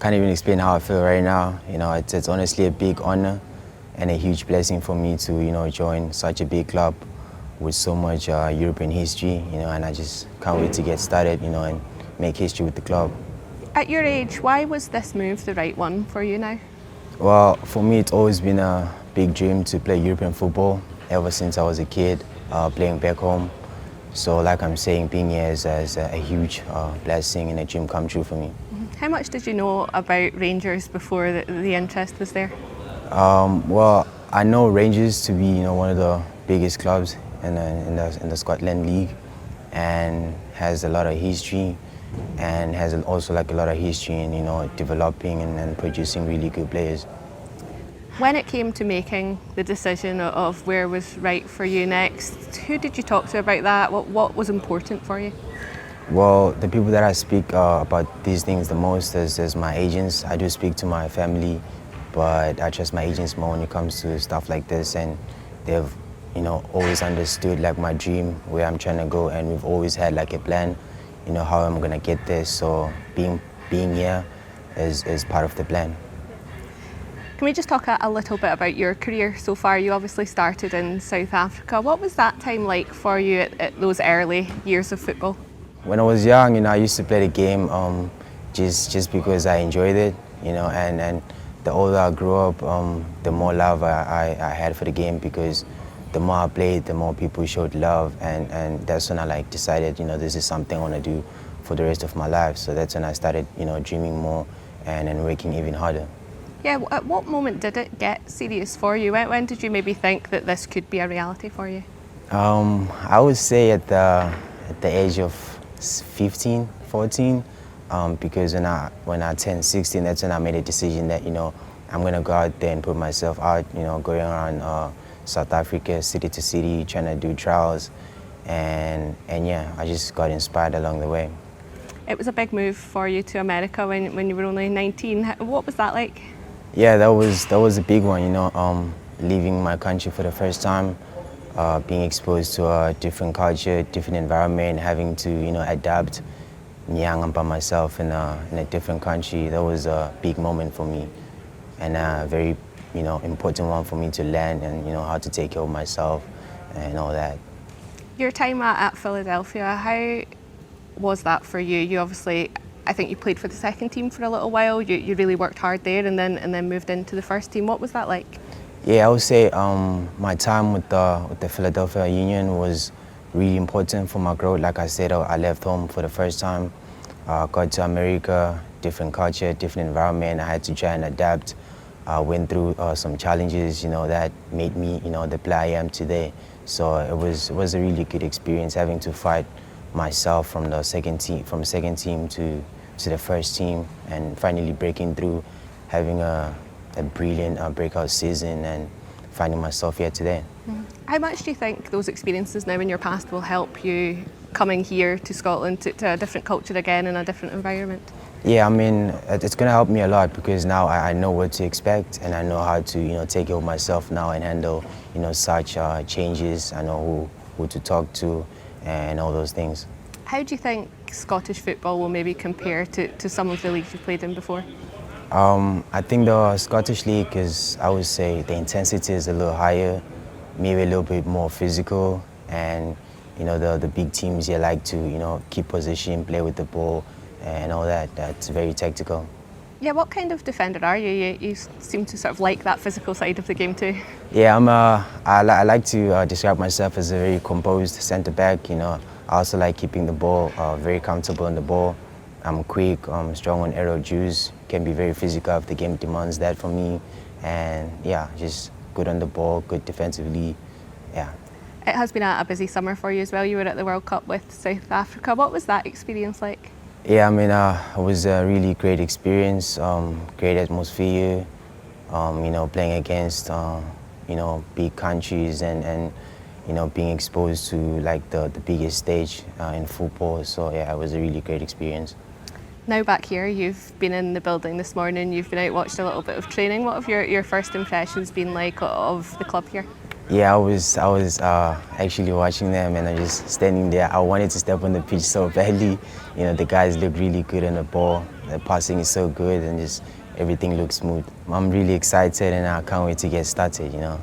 can't even explain how I feel right now. It's honestly a big honor and a huge blessing for me to join such a big club with so much European history. And I just can't wait to get started. And make history with the club. At your age, why was this move the right one for you now? Well, for me, it's always been a big dream to play European football ever since I was a kid, playing back home. So like I'm saying, being here is a huge blessing and a dream come true for me. How much did you know about Rangers before the interest was there? Well, I know Rangers to be one of the biggest clubs in the Scotland League, and has a lot of history, and has also like a lot of history in developing and producing really good players. When it came to making the decision of where was right for you next, who did you talk to about that? What was important for you? Well, the people that I speak about these things the most is my agents. I do speak to my family, but I trust my agents more when it comes to stuff like this, and they've always understood like my dream, where I'm trying to go, and we've always had like a plan, how I'm gonna get there. So being here is part of the plan. Can we just talk a little bit about your career so far? You obviously started in South Africa. What was that time like for you at those early years of football? When I was young, I used to play the game just because I enjoyed it, and the older I grew up, the more love I had for the game, because the more I played, the more people showed love, and that's when I decided, this is something I want to do for the rest of my life. So that's when I started, dreaming more and working even harder. Yeah, at what moment did it get serious for you? When did you maybe think that this could be a reality for you? I would say at the age of 15, 14, because when I turned 16, that's when I made a decision that I'm gonna go out there and put myself out, going around South Africa, city to city, trying to do trials, and yeah, I just got inspired along the way. It was a big move for you to America when you were only 19. What was that like? Yeah, that was a big one. Leaving my country for the first time, being exposed to a different culture, different environment, having to adapt. Young and by myself in a different country. That was a big moment for me, and a very important one for me to learn, and how to take care of myself and all that. Your time at Philadelphia, how was that for you? You obviously, I think you played for the second team for a little while. You really worked hard there, and then moved into the first team. What was that like? Yeah, I would say my time with the Philadelphia Union was really important for my growth. Like I said, I left home for the first time, got to America, different culture, different environment. I had to try and adapt. I went through some challenges, that made me, the player I am today. So it was a really good experience, having to fight myself from the second team to the first team, and finally breaking through, having a brilliant breakout season, and finding myself here today. How much do you think those experiences now in your past will help you coming here to Scotland, to a different culture again in a different environment? Yeah, I mean, it's going to help me a lot, because now I know what to expect, and I know how to take care of myself now and handle such changes. I know who to talk to and all those things. How do you think Scottish football will maybe compare to some of the leagues you've played in before? I think the Scottish League is, I would say, the intensity is a little higher, maybe a little bit more physical, and the big teams here like to keep possession, play with the ball, and all that. That's very tactical. Yeah, what kind of defender are you? You seem to sort of like that physical side of the game too. Yeah, I like to describe myself as a very composed centre back. I also like keeping the ball, very comfortable on the ball. I'm quick, strong on aerial duels, can be very physical if the game demands that from me, and yeah, just good on the ball, good defensively, yeah. It has been a busy summer for you as well. You were at the World Cup with South Africa. What was that experience like? Yeah, I mean, it was a really great experience, great atmosphere, playing against, big countries, and being exposed to like the biggest stage in football. So yeah, it was a really great experience. Now back here, you've been in the building this morning, you've been out, watched a little bit of training. What have your first impressions been like of the club here? Yeah, I was actually watching them, and I'm just standing there. I wanted to step on the pitch so badly. The guys look really good on the ball. the passing is so good and just everything looks smooth. I'm really excited and I can't wait to get started, you know.